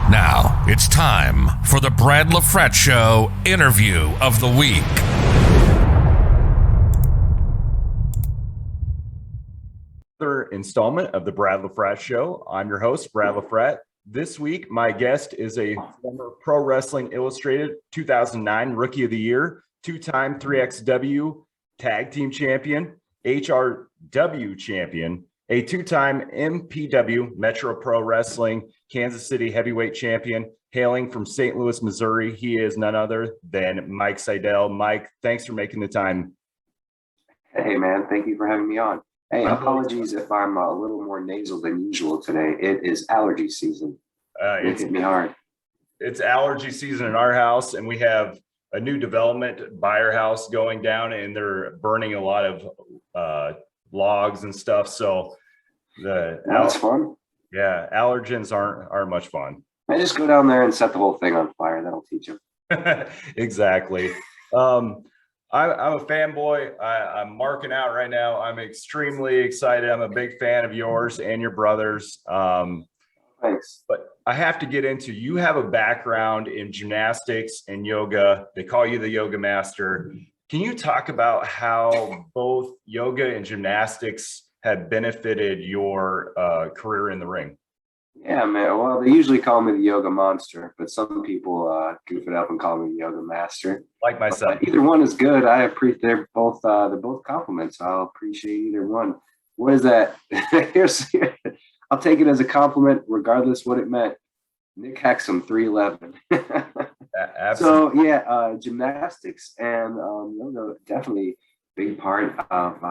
Now it's time for the Brad LaFrette Show interview of the week. Another installment of the Brad LaFrette Show. I'm your host, Brad LaFrette. This week, my guest is a former Pro Wrestling Illustrated 2009 Rookie of the Year, two-time 3XW Tag Team Champion, HRW Champion, a two-time MPW Metro Pro Wrestling Kansas City Heavyweight Champion, hailing from St. Louis, Missouri. He is none other than Mike Saydal. Mike, thanks for making the time. Hey, man. Thank you for having me on. Hey, apologies if I'm a little more nasal than usual today. It is allergy season. It hit me hard. It's allergy season in our house, and we have a new development by our house going down, and they're burning a lot of logs and stuff. So That's fun. Yeah, allergens aren't much fun. I just go down there and set the whole thing on fire. That'll teach them. Exactly. I'm a fanboy. I'm marking out right now. I'm extremely excited. I'm a big fan of yours and your brother's. Thanks. But I have to get into, you have a background in gymnastics and yoga. They call you the yoga master. Can you talk about how both yoga and gymnastics have benefited your career in the ring? Yeah, man. Well, they usually call me the yoga monster, but some people goof it up and call me the yoga master. Like myself. But either one is good. I appreciate they're both compliments. I'll appreciate either one. What is that? I'll take it as a compliment, regardless what it meant. Nick Hexum, 311. So yeah, gymnastics and yoga definitely big part of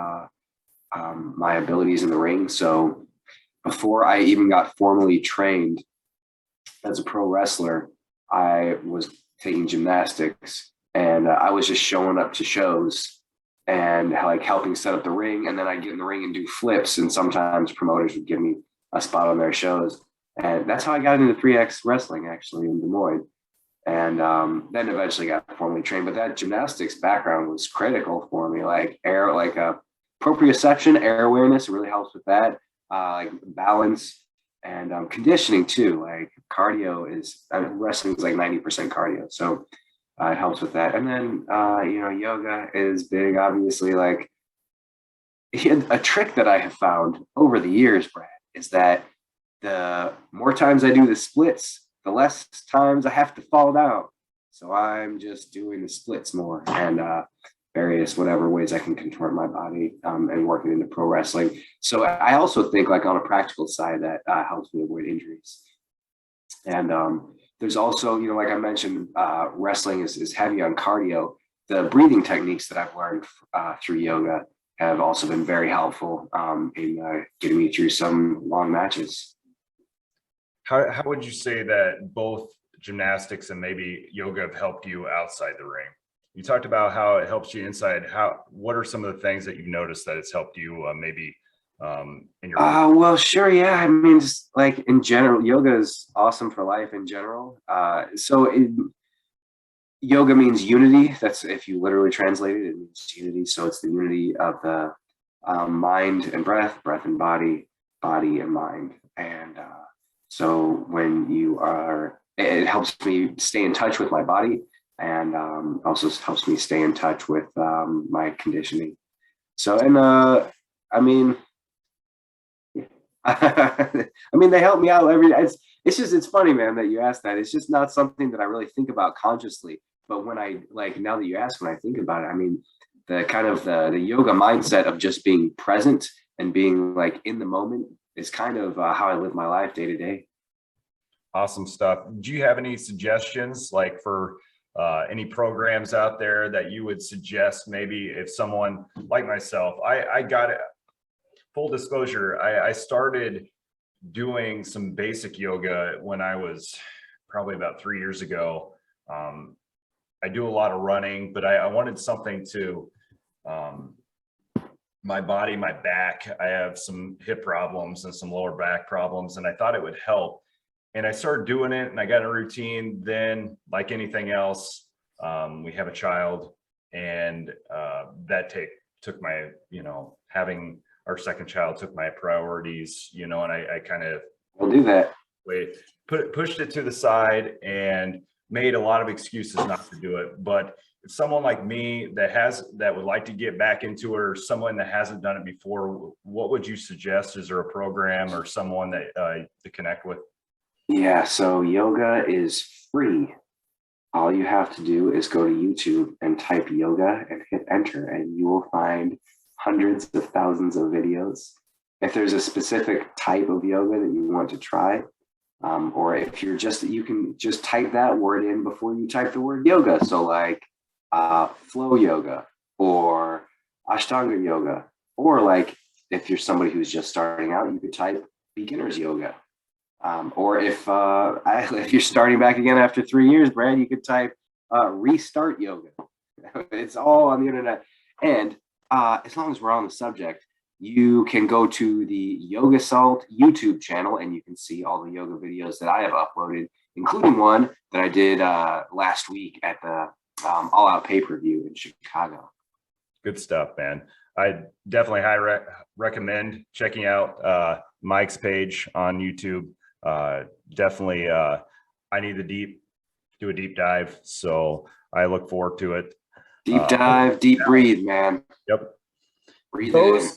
my abilities in the ring. So before I even got formally trained as a pro wrestler, I was taking gymnastics, and I was just showing up to shows and like helping set up the ring. And then I'd get in the ring and do flips. And sometimes promoters would give me a spot on their shows. And that's how I got into 3X wrestling, actually, in Des Moines. And then eventually got formally trained. But that gymnastics background was critical for me, like proprioception, air awareness really helps with that. Like balance and conditioning too. Like cardio is wrestling is like 90% cardio, so it helps with that. And then yoga is big. Obviously, like a trick that I have found over the years, Brad, is that the more times I do the splits, the less times I have to fall down. So I'm just doing the splits more and various whatever ways I can contort my body and working into pro wrestling. So I also think like on a practical side that helps me avoid injuries. And there's also, like I mentioned, wrestling is heavy on cardio. The breathing techniques that I've learned through yoga have also been very helpful in getting me through some long matches. How would you say that both gymnastics and maybe yoga have helped you outside the ring? You talked about how it helps you inside. What are some of the things that you've noticed that it's helped you maybe in your well, sure, yeah. I mean, just like in general, yoga is awesome for life in general. Yoga means unity. That's if you literally translate it, it means unity. So it's the unity of the mind and breath and body and mind. And so when you are, it helps me stay in touch with my body. And also helps me stay in touch with my conditioning. So, and I mean, they help me out every day. It's funny, man, that you asked that. It's just not something that I really think about consciously. But when I now that you ask, when I think about it, I mean, the kind of the yoga mindset of just being present and being like in the moment is kind of how I live my life day to day. Awesome stuff. Do you have any suggestions like for any programs out there that you would suggest? Maybe if someone like myself, I got it. Full disclosure, I started doing some basic yoga when I was probably about 3 years ago. I do a lot of running, but I wanted something to my body, my back. I have some hip problems and some lower back problems, and I thought it would help. And I started doing it and I got a routine. Then, like anything else, we have a child, and that took my, having our second child took my priorities, and I kind of We'll do that. pushed it to the side and made a lot of excuses not to do it. But if someone like me that would like to get back into it, or someone that hasn't done it before, what would you suggest? Is there a program or someone that to connect with? Yeah, so yoga is free. All you have to do is go to YouTube and type yoga and hit enter, and you will find hundreds of thousands of videos. If there's a specific type of yoga that you want to try, or if you can just type that word in before you type the word yoga. So like flow yoga or Ashtanga yoga, or like if you're somebody who's just starting out, you could type beginner's yoga. Or if you're starting back again after 3 years, Brad, you could type restart yoga. It's all on the internet. And as long as we're on the subject, you can go to the Yoga Salt YouTube channel and you can see all the yoga videos that I have uploaded, including one that I did last week at the All Out pay-per-view in Chicago. Good stuff, man. I definitely recommend checking out Mike's page on YouTube. Definitely, I need to do a deep dive. So I look forward to it. Deep dive, deep breathe, man. Yep. Breathe in.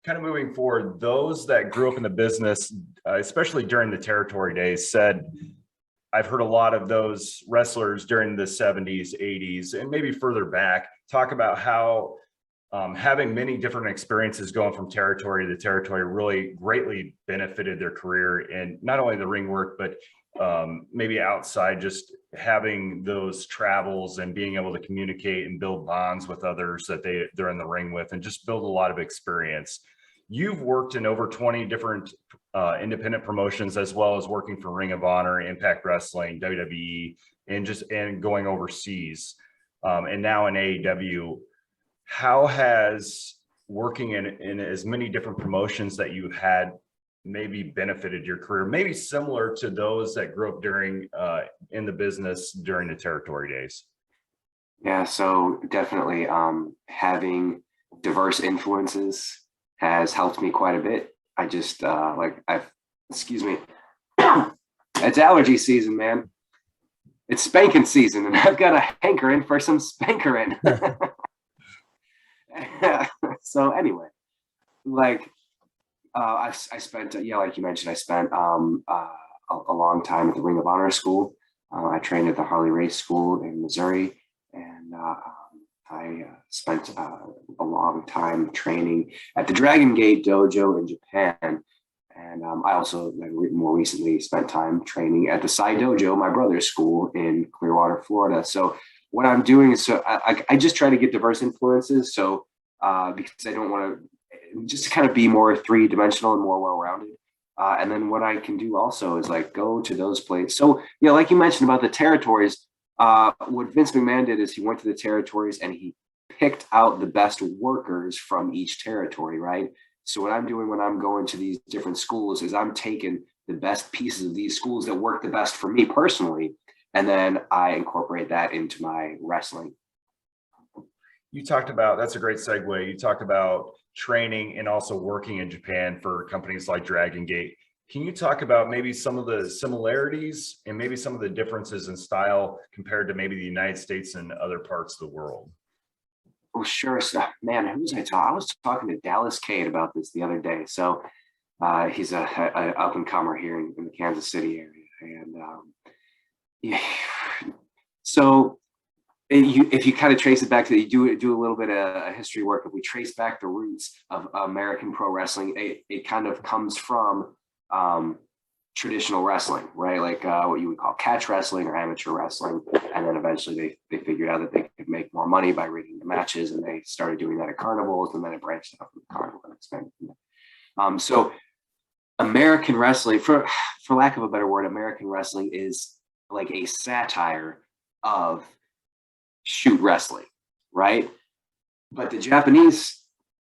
Kind of moving forward, those that grew up in the business, especially during the territory days, said, I've heard a lot of those wrestlers during the 70s, 80s, and maybe further back talk about how having many different experiences going from territory to territory really greatly benefited their career, and not only the ring work, but maybe outside, just having those travels and being able to communicate and build bonds with others that they're in the ring with, and just build a lot of experience. You've worked in over 20 different independent promotions, as well as working for Ring of Honor, Impact Wrestling, WWE, and going overseas, and now in AEW. How has working in as many different promotions that you've had maybe benefited your career, maybe similar to those that grew up during in the business during the territory days? Yeah, so definitely having diverse influences has helped me quite a bit. I just excuse me, it's allergy season, man. It's spanking season, and I've got a hankering for some spankering. So anyway, like I spent, like you mentioned, I spent a long time at the Ring of Honor school. I trained at the Harley Race School in Missouri, and I spent a long time training at the Dragon Gate Dojo in Japan. And I also more recently spent time training at the Sai Dojo, my brother's school in Clearwater, Florida. So what I'm doing is, I just try to get diverse influences. So because I don't want to just kind of be more three-dimensional and more well-rounded. And then what I can do also is like go to those places. So, like you mentioned about the territories, what Vince McMahon did is he went to the territories and he picked out the best workers from each territory, right? So what I'm doing when I'm going to these different schools is I'm taking the best pieces of these schools that work the best for me personally, and then I incorporate that into my wrestling. You talked about, that's a great segue. You talked about training and also working in Japan for companies like Dragon Gate. Can you talk about maybe some of the similarities and maybe some of the differences in style compared to maybe the United States and other parts of the world? Oh, sure. So, man, who was I talking? I was talking to Dallas Cade about this the other day. So he's a up and comer here in the Kansas City area, and yeah. So if you kind of trace it back to, you do a little bit of history work. If we trace back the roots of American pro wrestling, it kind of comes from traditional wrestling, right? Like what you would call catch wrestling or amateur wrestling. And then eventually they figured out that they could make more money by rigging the matches, and they started doing that at carnivals, and then it branched out from the carnival and expanded from there. So American wrestling, for lack of a better word, American wrestling is like a satire of shoot wrestling, right? But the Japanese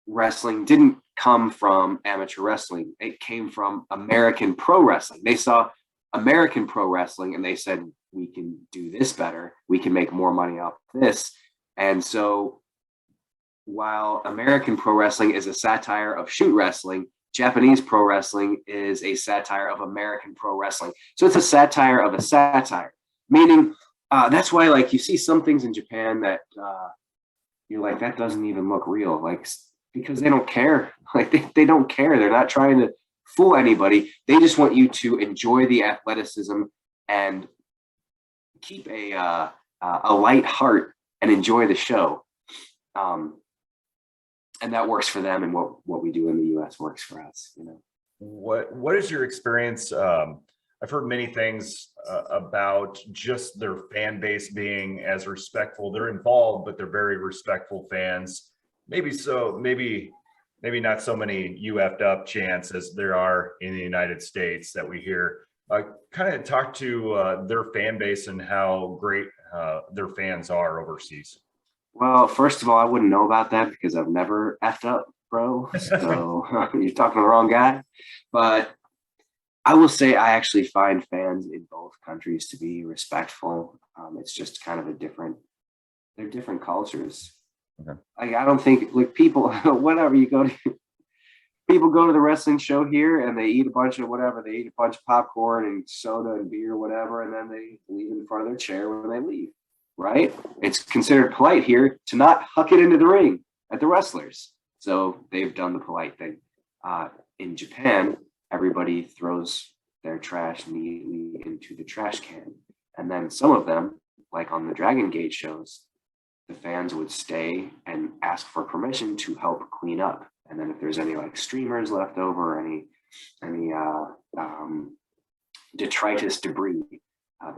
wrestling didn't come from amateur wrestling. It came from American pro wrestling. They saw American pro wrestling and they said, we can do this better. We can make more money off this. And so while American pro wrestling is a satire of shoot wrestling, Japanese pro wrestling is a satire of American pro wrestling. So it's a satire of a satire, meaning that's why, like, you see some things in Japan that you're like, that doesn't even look real, like, because they don't care. Like, they don't care. They're not trying to fool anybody. They just want you to enjoy the athleticism and keep a light heart and enjoy the show. And that works for them, and what we do in the U.S. works for us. You know, what is your experience? I've heard many things about just their fan base being as respectful. They're involved, but they're very respectful fans. Maybe not so many "you effed up" chants as there are in the United States that we hear. Kind of talk to their fan base and how great their fans are overseas. well, first of all, I wouldn't know about that because I've never effed up, bro. So you're talking to the wrong guy. But I will say I actually find fans in both countries to be respectful. It's just kind of they're different cultures. Okay. Like, I don't think, like, people, whatever, people go to the wrestling show here and they eat a bunch of whatever, they eat a bunch of popcorn and soda and beer, whatever, and then they leave in front of their chair when they leave, right? It's considered polite here to not huck it into the ring at the wrestlers. So they've done the polite thing. In Japan, everybody throws their trash neatly into the trash can. And then some of them, like on the Dragon Gate shows, the fans would stay and ask for permission to help clean up. And then if there's any like streamers left over, any detritus debris,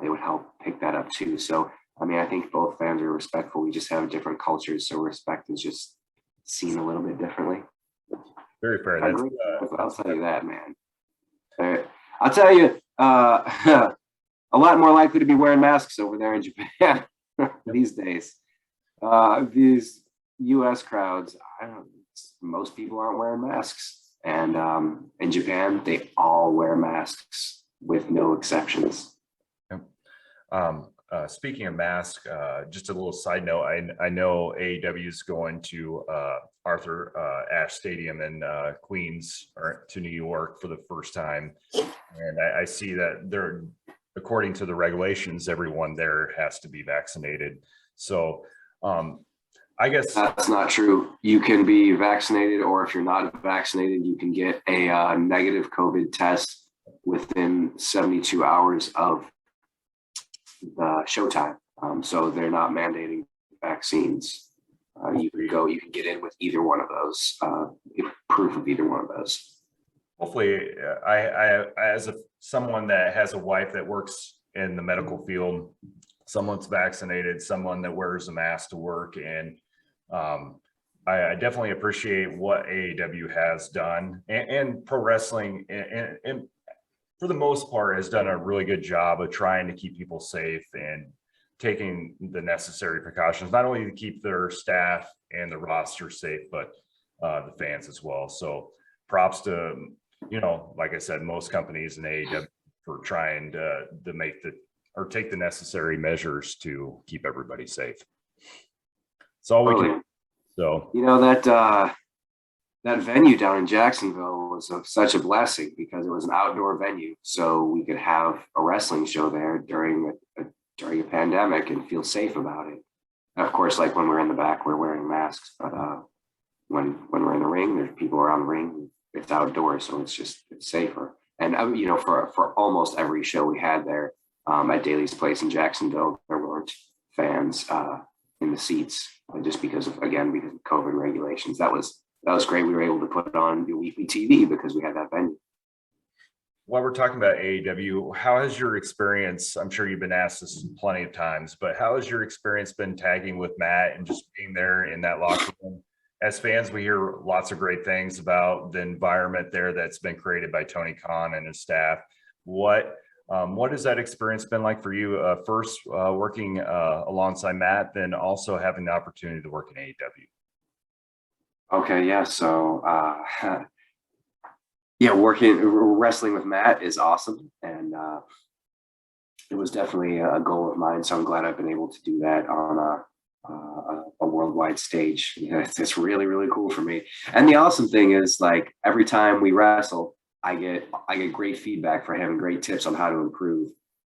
they would help pick that up too. So, I mean, I think both fans are respectful. We just have different cultures, so respect is just seen a little bit differently. Very fair. I'll tell you that, man. I'll tell you, a lot more likely to be wearing masks over there in Japan these days. These U.S. crowds, most people aren't wearing masks. And in Japan, they all wear masks with no exceptions. Speaking of masks, just a little side note, I know AEW is going to Arthur Ashe Stadium in Queens or to New York for the first time. And I see that they're, according to the regulations, everyone there has to be vaccinated. So I guess that's not true. You can be vaccinated, or if you're not vaccinated, you can get a negative COVID test within 72 hours of the showtime. So they're not mandating vaccines. You can get in with either one of those, proof of either one of those. Hopefully, I as someone that has a wife that works in the medical field, someone's vaccinated, someone that wears a mask to work, and I definitely appreciate what AEW has done, and pro wrestling, and for the most part has done a really good job of trying to keep people safe and taking the necessary precautions, not only to keep their staff and the roster safe, but the fans as well. So props to, like I said, most companies in AEW for trying to take the necessary measures to keep everybody safe. That's all we can. So that venue down in Jacksonville was such a blessing because it was an outdoor venue, so we could have a wrestling show there during a pandemic and feel safe about it. And of course, like when we're in the back, we're wearing masks, but when we're in the ring, there's people around the ring. It's outdoors, so it's safer. And for almost every show we had there at Daly's Place in Jacksonville, there weren't fans in the seats just because of COVID regulations. That was great. We were able to put on the weekly TV because we had that venue. While we're talking about AEW, how has your experience, I'm sure you've been asked this plenty of times, but how has your experience been tagging with Matt and just being there in that locker room? As fans, we hear lots of great things about the environment there that's been created by Tony Khan and his staff. What has that experience been like for you? First, working alongside Matt, then also having the opportunity to work in AEW. Okay, yeah. So, wrestling with Matt is awesome, and it was definitely a goal of mine. So I'm glad I've been able to do that on a worldwide stage. It's really, really cool for me. And the awesome thing is, like, every time we wrestle, I get great feedback for him and great tips on how to improve.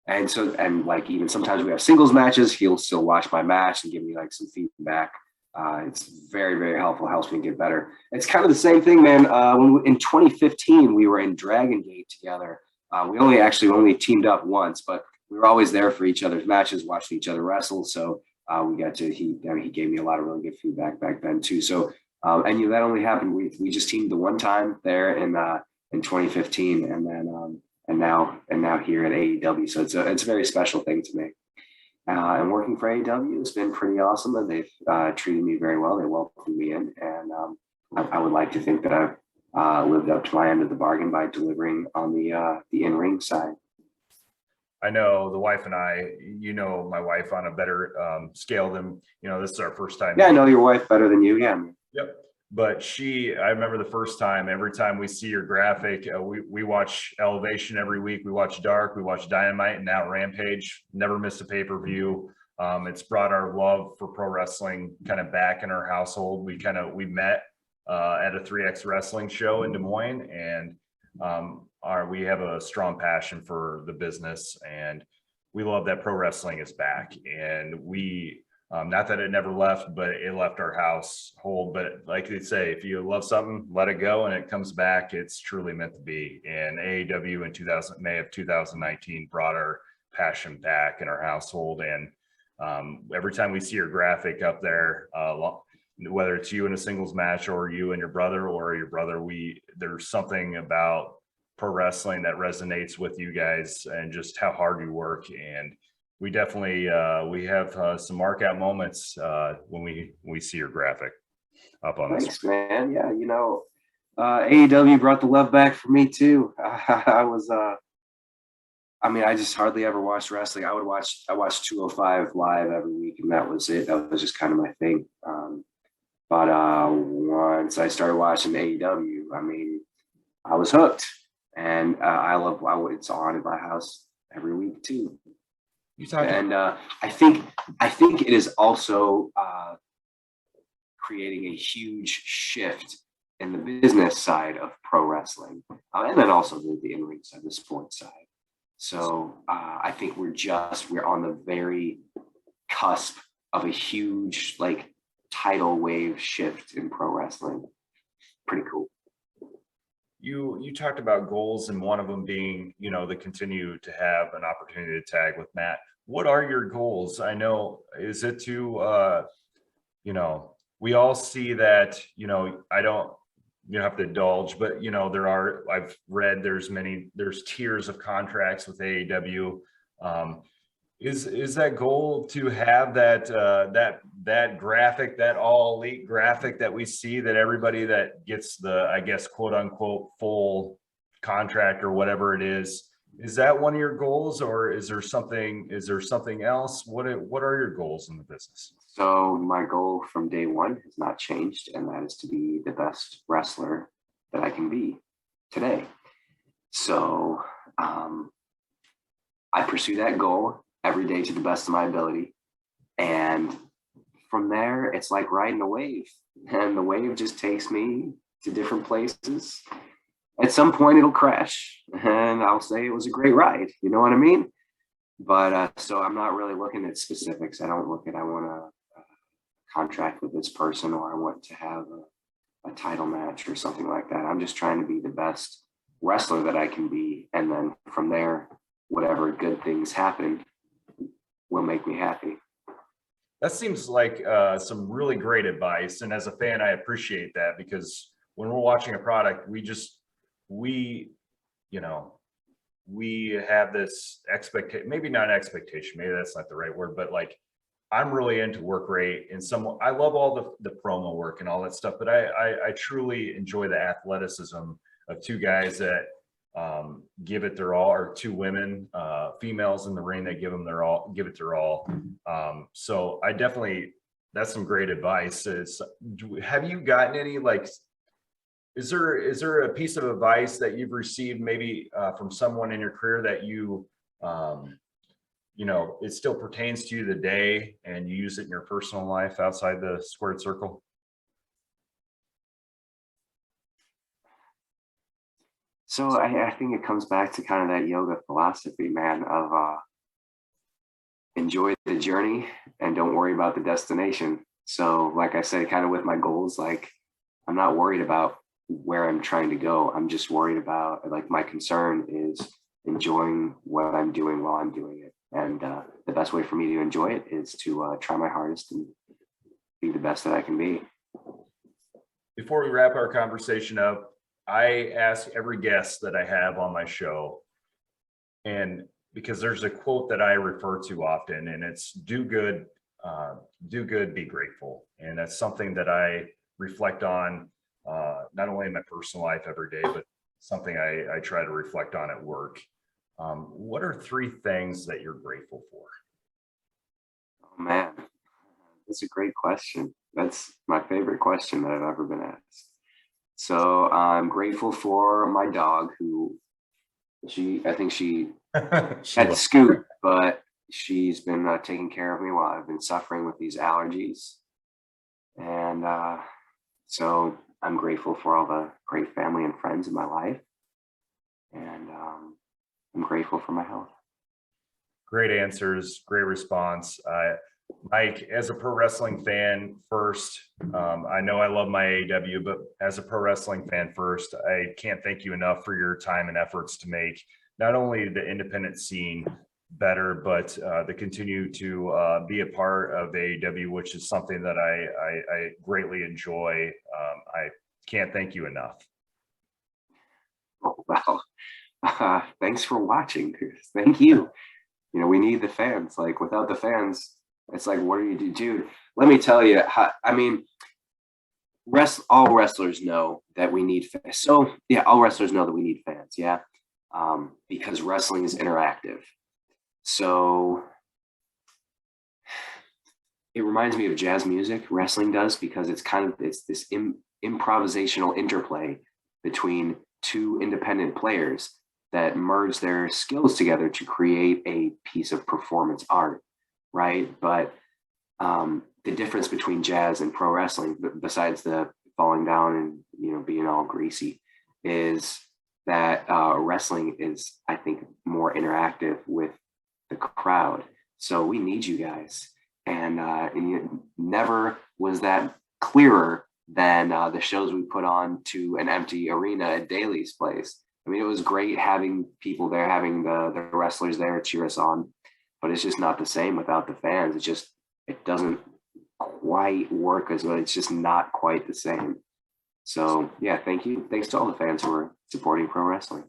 And like, even sometimes we have singles matches, he'll still watch my match and give me like some feedback. It's very, very helpful, helps me get better. It's kind of the same thing, man. In 2015, we were in Dragon Gate together. We only teamed up once, but we were always there for each other's matches, watching each other wrestle. So he gave me a lot of really good feedback back then too. So, that only happened. We just teamed the one time there in 2015, and now here at AEW. So it's a very special thing to me. And working for AEW has been pretty awesome, and they've treated me very well. They welcomed me in, and I would like to think that I've lived up to my end of the bargain by delivering on the in-ring side. I know the wife and I, my wife on a better scale than, this is our first time. Yeah, I know your wife better than you. Yeah. Yep. But I remember the first time, every time we see your graphic, we watch Elevation every week. We watch Dark, we watch Dynamite, and now Rampage. Never missed a pay-per-view. It's brought our love for pro wrestling kind of back in our household. We met at a 3X wrestling show in Des Moines, and we have a strong passion for the business, and we love that pro wrestling is back. And we not that it never left, but it left our household. But like they say, if you love something, let it go, and it comes back. It's truly meant to be. And AEW in May of 2019 brought our passion back in our household. And every time we see your graphic up there, whether it's you in a singles match or you and your brother, there's something about pro wrestling that resonates with you guys and just how hard you work. And we definitely we have some mark out moments when we see your graphic up on this. Thanks, man. Yeah, AEW brought the love back for me too. I just hardly ever watched wrestling. I watched 205 live every week, and that was it. That was just kind of my thing. But once I started watching AEW, I was hooked, and it's on in my house every week too. I think it is also creating a huge shift in the business side of pro wrestling, and then also the in-ring side, the sports side. So I think we're on the very cusp of a huge tidal wave shift in pro wrestling. Pretty cool. You talked about goals, and one of them being, to continue to have an opportunity to tag with Matt. What are your goals? I know, is it to, we all see that, you don't have to indulge, but, I've read there's tiers of contracts with AEW. Is that goal to have that graphic, that all elite graphic that we see, that everybody that gets the, I guess, quote unquote, full contract or whatever it is that one of your goals, or is there something else? What are your goals in the business? So my goal from day one has not changed, and that is to be the best wrestler that I can be today. So I pursue that goal every day to the best of my ability. And from there, it's like riding a wave, and the wave just takes me to different places. At some point it'll crash, and I'll say it was a great ride. You know what I mean? But so I'm not really looking at specifics. I don't look at, I want a contract with this person, or I want to have a title match or something like that. I'm just trying to be the best wrestler that I can be. And then from there, whatever good things happen will make me happy. That seems like some really great advice. And as a fan, I appreciate that, because when we're watching a product, we have this expectation, maybe not expectation, maybe that's not the right word, but I'm really into work rate, and I love all the promo work and all that stuff, but I truly enjoy the athleticism of two guys that give it their all, or two women, females in the ring that give it their all. So I definitely, that's some great advice. Have you gotten any, is there a piece of advice that you've received maybe from someone in your career that you it still pertains to you today and you use it in your personal life outside the squared circle? So I think it comes back to kind of that yoga philosophy, man, of enjoy the journey and don't worry about the destination. So like I said, kind of with my goals, like I'm not worried about where I'm trying to go. I'm just worried about, like, my concern is enjoying what I'm doing while I'm doing it. And the best way for me to enjoy it is to try my hardest and be the best that I can be. Before we wrap our conversation up, I ask every guest that I have on my show, and because there's a quote that I refer to often, and it's do good, be grateful. And that's something that I reflect on, not only in my personal life every day, but something I try to reflect on at work. What are 3 things that you're grateful for? Oh, man, that's a great question. That's my favorite question that I've ever been asked. So I'm grateful for my dog, who I think she had to scoot, but she's been taking care of me while I've been suffering with these allergies. And so I'm grateful for all the great family and friends in my life. And I'm grateful for my health. Great answers, great response. Mike, as a pro wrestling fan first, I know I love my AEW, but as a pro wrestling fan first, I can't thank you enough for your time and efforts to make not only the independent scene better, but to continue to be a part of AEW, which is something that I greatly enjoy. I can't thank you enough. Oh, well, thanks for watching. Thank you. We need the fans. Like, without the fans, it's like, what do you do, dude? Let me tell you. All wrestlers know that we need fans. So yeah, all wrestlers know that we need fans. Yeah, because wrestling is interactive. So it reminds me of jazz music. Wrestling does, because it's this improvisational interplay between 2 independent players that merge their skills together to create a piece of performance art. Right. But the difference between jazz and pro wrestling, besides the falling down and, being all greasy, is that wrestling is, I think, more interactive with the crowd. So we need you guys. And it never was that clearer than the shows we put on to an empty arena at Daly's place. I mean, it was great having people there, having the wrestlers there cheer us on. But it's just not the same without the fans. It doesn't quite work as well. It's just not quite the same. So yeah, thank you. Thanks to all the fans who are supporting pro wrestling.